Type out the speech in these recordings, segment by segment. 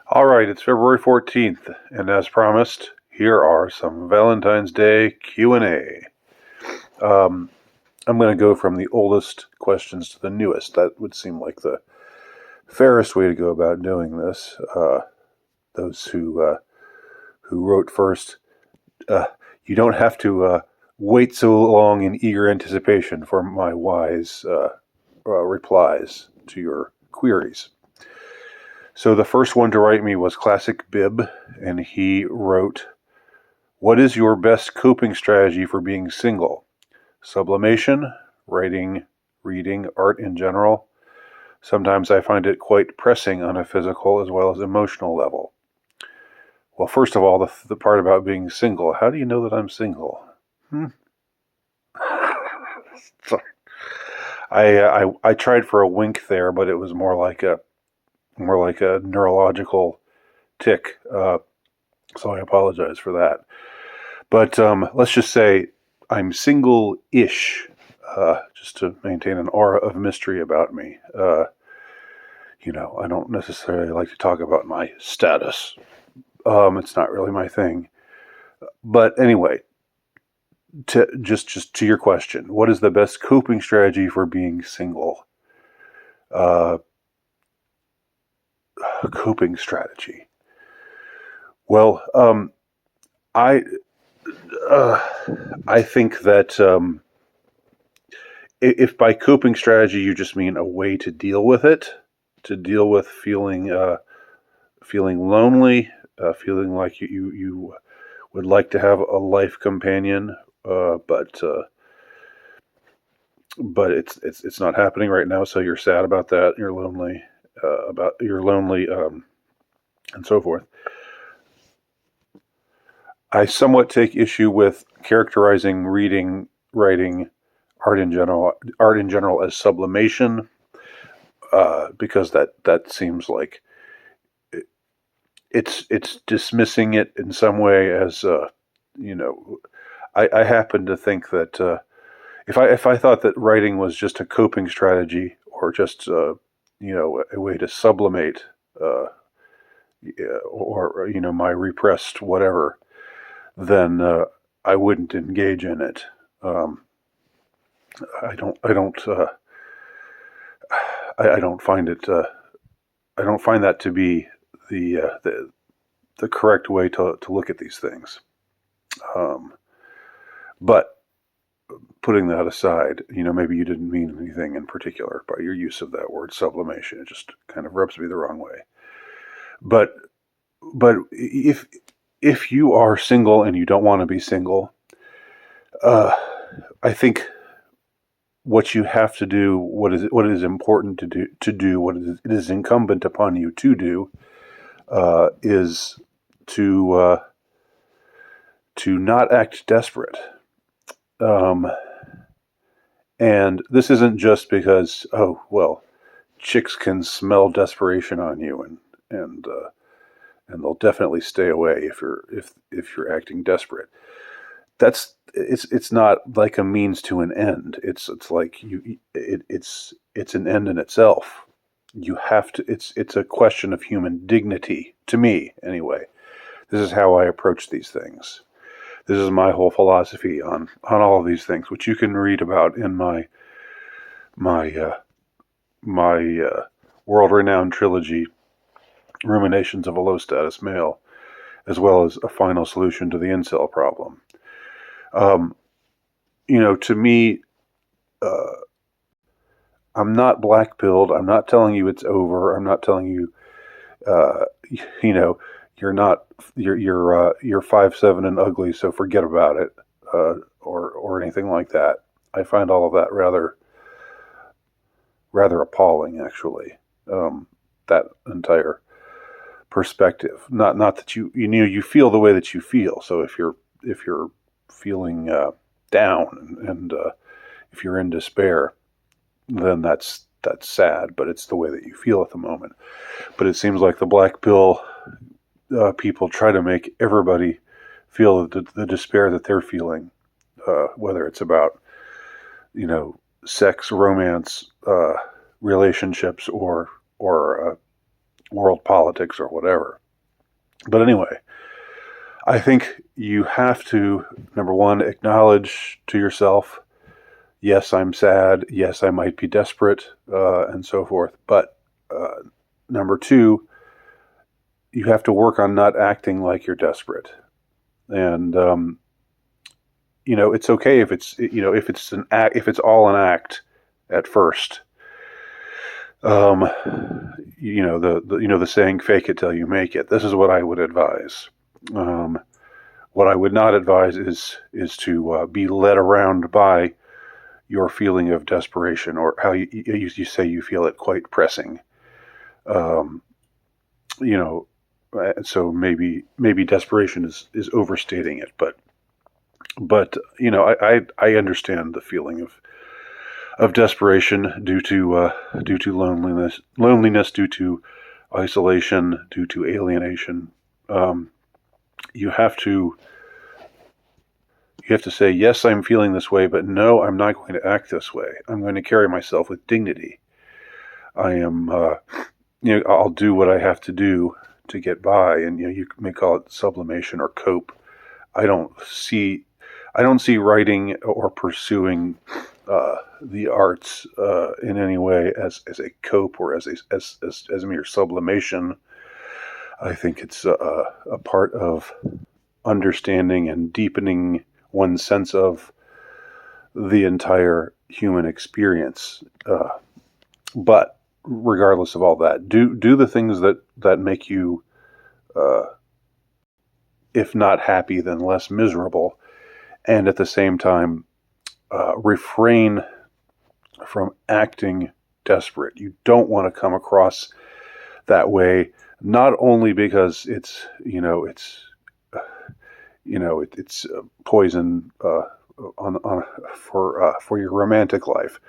All right, it's February 14th, and as promised, here are some Valentine's Day Q&A. I'm going to go from the oldest questions to the newest. That would seem like the fairest way to go about doing this. Those who wrote first, uh, you don't have to wait so long in eager anticipation for my wise replies to your queries. So the first one to write me was Classic Bib, and he wrote, "What is your best coping strategy for being single? Sublimation, writing, reading, art in general. Sometimes I find it quite pressing on a physical as well as emotional level." Well, first of all, the part about being single. How do you know that I'm single? Hmm? I tried for a wink there, but it was more like a neurological tick. So I apologize for that. But let's just say I'm single-ish, just to maintain an aura of mystery about me. I don't necessarily like to talk about my status. It's not really my thing. But anyway, just to your question, what is the best coping strategy for being single? Uh, Coping strategy. Well, I uh, I think that if by coping strategy you just mean a way to deal with it, to deal with feeling lonely, feeling like you would like to have a life companion, but it's not happening right now. So you're sad about that. You're lonely, and so forth. I somewhat take issue with characterizing reading, writing, art in general as sublimation, because that seems like it's dismissing it in some way as you know. I happen to think that if I thought that writing was just a coping strategy or just a way to sublimate or my repressed whatever, then I wouldn't engage in it. Um, I don't find it. I don't find that to be the uh, the the correct way to look at these things. Um, but putting that aside, maybe you didn't mean anything in particular by your use of that word sublimation. It just kind of rubs me the wrong way. But if you are single and you don't want to be single, uh, I think what you have to do, what is important to do, it is incumbent upon you to do, is to not act desperate. Um, and this isn't just because, oh well, chicks can smell desperation on you, and they'll definitely stay away if you're acting desperate. It's not like a means to an end. It's like it's an end in itself. You have to. It's a question of human dignity to me, anyway. This is how I approach these things. This is my whole philosophy on all of these things, which you can read about in my world-renowned trilogy, Ruminations of a Low-Status Male, as well as A Final Solution to the Incel Problem. Um, to me, uh, I'm not black-pilled. I'm not telling you it's over. I'm not telling you, uh, you know, you're 5'7" and ugly, so forget about it, or anything like that. I find all of that rather appalling, actually. That entire perspective. Not that you feel the way that you feel. So if you're feeling down and if you're in despair, then that's sad. But it's the way that you feel at the moment. But it seems like the black pill people try to make everybody feel the despair that they're feeling, whether it's about sex, romance, relationships, or world politics or whatever. But anyway, I think you have to, number one, acknowledge to yourself, yes, I'm sad, yes, I might be desperate, and so forth. But number two, you have to work on not acting like you're desperate. And it's okay if it's if it's an act, if it's all an act at first. The saying, "Fake it till you make it." This is what I would advise. What I would not advise is to be led around by your feeling of desperation, or how you say you feel it quite pressing. Um, you know, so maybe desperation is overstating it, but I understand the feeling of desperation due to loneliness, due to isolation, due to alienation. Um, you have to say, yes, I'm feeling this way, but no, I'm not going to act this way. I'm going to carry myself with dignity. I am, I'll do what I have to do to get by, and you may call it sublimation or cope. I don't see writing or pursuing the arts in any way as a cope or as mere sublimation. I think it's a part of understanding and deepening one's sense of the entire human experience. But regardless of all that, do the things that make you, if not happy, then less miserable, and at the same time refrain from acting desperate. You don't want to come across that way, not only because it's poison for your romantic life,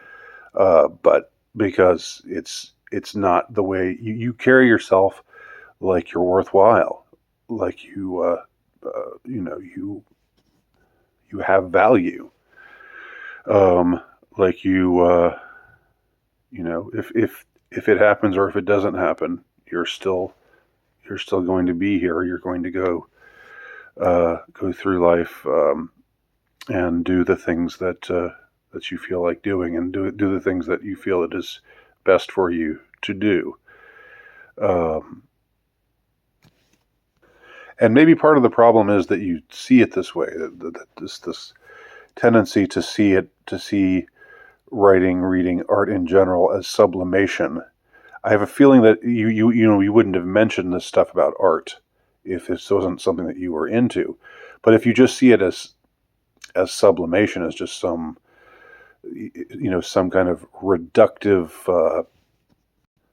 but because it's not the way you carry yourself, like you're worthwhile, like you have value, like if it happens or if it doesn't happen, you're still going to be here. You're going to go through life and do the things that you feel like doing, and do the things that you feel it is best for you to do. And maybe part of the problem is that you see it this way, that this tendency to see writing, reading, art in general as sublimation. I have a feeling that you wouldn't have mentioned this stuff about art if this wasn't something that you were into. But if you just see it as sublimation, as just some kind of reductive,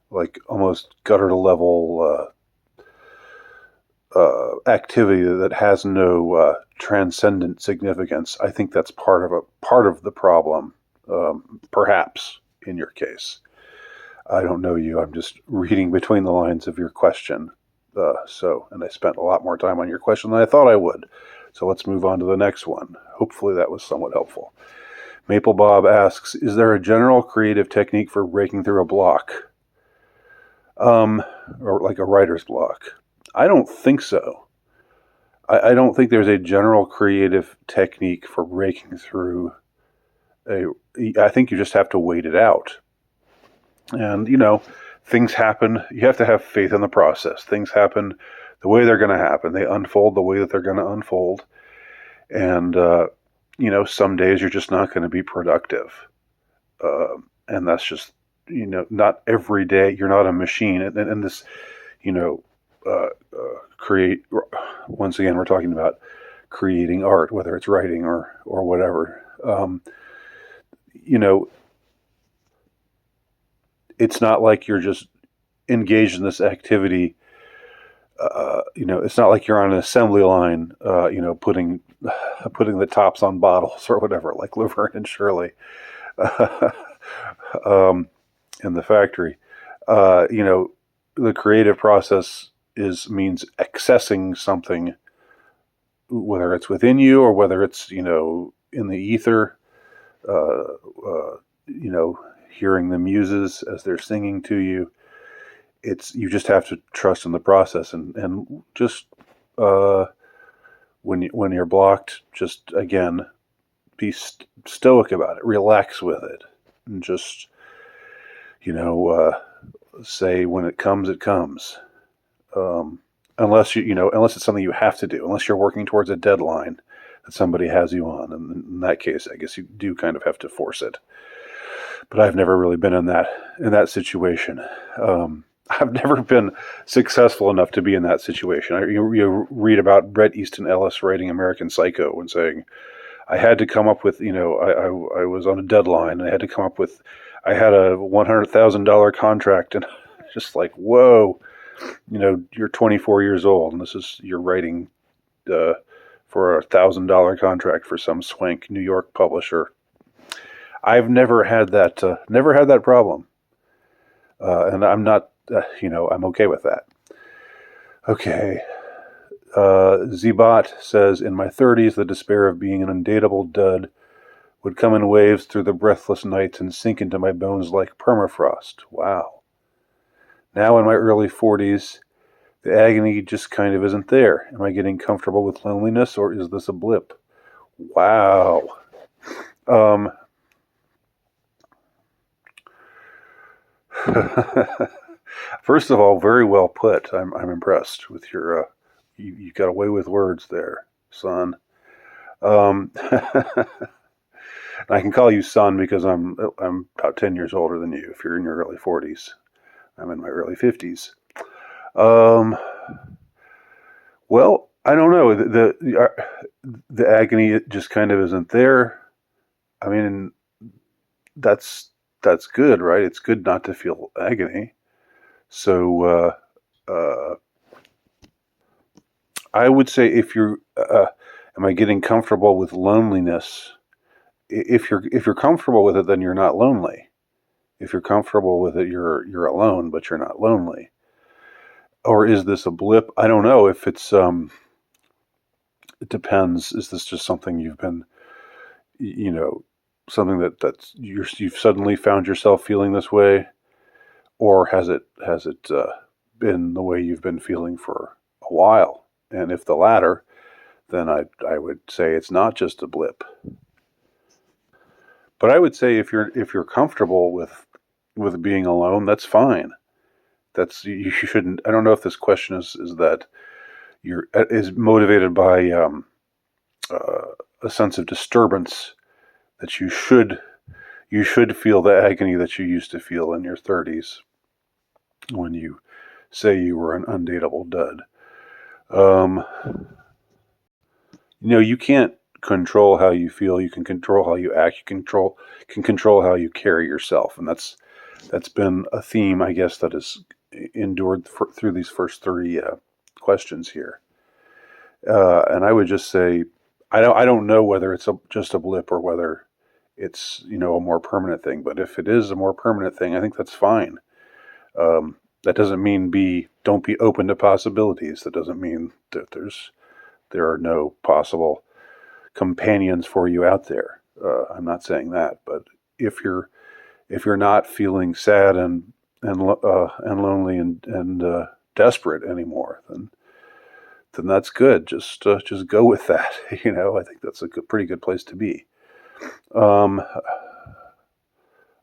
like almost gutter level activity that has no transcendent significance, I think that's part of the problem, perhaps in your case. I don't know you. I'm just reading between the lines of your question. And I spent a lot more time on your question than I thought I would. So let's move on to the next one. Hopefully that was somewhat helpful. Maple Bob asks, is there a general creative technique for breaking through a block? Or like a writer's block? I don't think so. I don't think there's a general creative technique for breaking through I think you just have to wait it out. And, things happen. You have to have faith in the process. Things happen the way they're going to happen. They unfold the way that they're going to unfold. And, some days you're just not going to be productive. And that's just, not every day. You're not a machine. And this, create, once again, we're talking about creating art, whether it's writing or whatever. It's not like you're just engaged in this activity. It's not like you're on an assembly line, putting the tops on bottles or whatever, like Laverne and Shirley in the factory. The creative process means accessing something, whether it's within you or whether it's in the ether. Hearing the muses as they're singing to you. you just have to trust in the process, and just when you're blocked, just again be stoic about it, relax with it, and just say when it comes, it comes. Unless unless it's something you have to do, unless you're working towards a deadline that somebody has you on, and in that case, I guess you do kind of have to force it. But I've never really been in that situation. I've never been successful enough to be in that situation. You read about Bret Easton Ellis writing American Psycho and saying, I had to come up with, I was on a deadline. And I had to come up with, I had a $100,000 contract, and just like, whoa, you're 24 years old, and you're writing for $1,000 contract for some swank New York publisher. I've never had that problem, and I'm not, I'm okay with that. Okay. Zbot says, in my 30s, the despair of being an undateable dud would come in waves through the breathless nights and sink into my bones like permafrost. Wow. Now in my early 40s, the agony just kind of isn't there. Am I getting comfortable with loneliness, or is this a blip? Wow. First of all, very well put. I'm impressed with your. You got away with words there, son. I can call you son because I'm about 10 years older than you. If you're in your early 40s, I'm in my early 50s. Well, I don't know. The agony just kind of isn't there. I mean, that's good, right? It's good not to feel agony. So I would say, if you're, am I getting comfortable with loneliness? If you're comfortable with it, then you're not lonely. If you're comfortable with it, you're alone, but you're not lonely. Or is this a blip? I don't know. If it's it depends. Is this just something you've been, something that's you've suddenly found yourself feeling this way, or has it been the way you've been feeling for a while? And if the latter, then I would say it's not just a blip. But I would say if you're comfortable with being alone, that's fine. You shouldn't. I don't know if this question is that is motivated by a sense of disturbance, that you should feel the agony that you used to feel in your 30s when you say you were an undateable dud. You can't control how you feel. You can control how you act. You can control how you carry yourself, and that's been a theme, I guess, that has endured through these first three questions here. And I would just say, I don't know whether it's just a blip or whether it's a more permanent thing. But if it is a more permanent thing, I think that's fine. That doesn't mean don't be open to possibilities. That doesn't mean that there are no possible companions for you out there. I'm not saying that, but if you're not feeling sad and lonely and desperate anymore, then that's good. Just go with that. I think that's a pretty good place to be.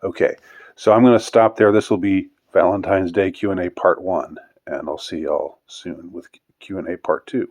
Okay, so I'm going to stop there. This will be Valentine's Day Q&A Part 1, and I'll see y'all soon with Q&A Part 2.